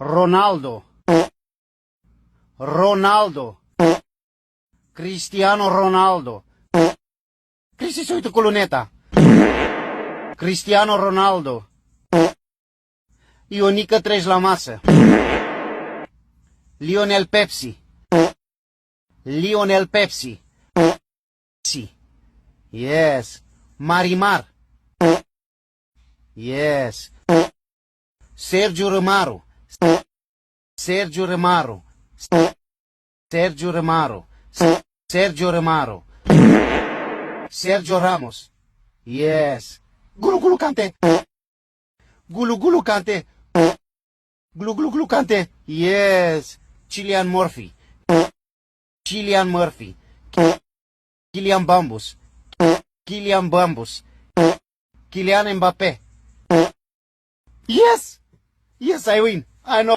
Ronaldo. Ronaldo. Cristiano Ronaldo. Cristi se uită cu luneta. Cristiano Ronaldo. Ionica treci la masă. Lionel Pepsi. Lionel Pepsi. Yes. Marimar. Yes. Sergio Romaro. Sergio Romaro. Sergio Romaro. Sergio Romaro. Sergio Ramos. Yes. Gulu Gulu Kante. Gulu Gulu Kante. Gulu Gulu Gulu Kante. Yes. Cillian Murphy. Cillian Murphy. Kylian Bambus. Kylian Bambus. Kylian Mbappé. Yes. Yes, I win. I know.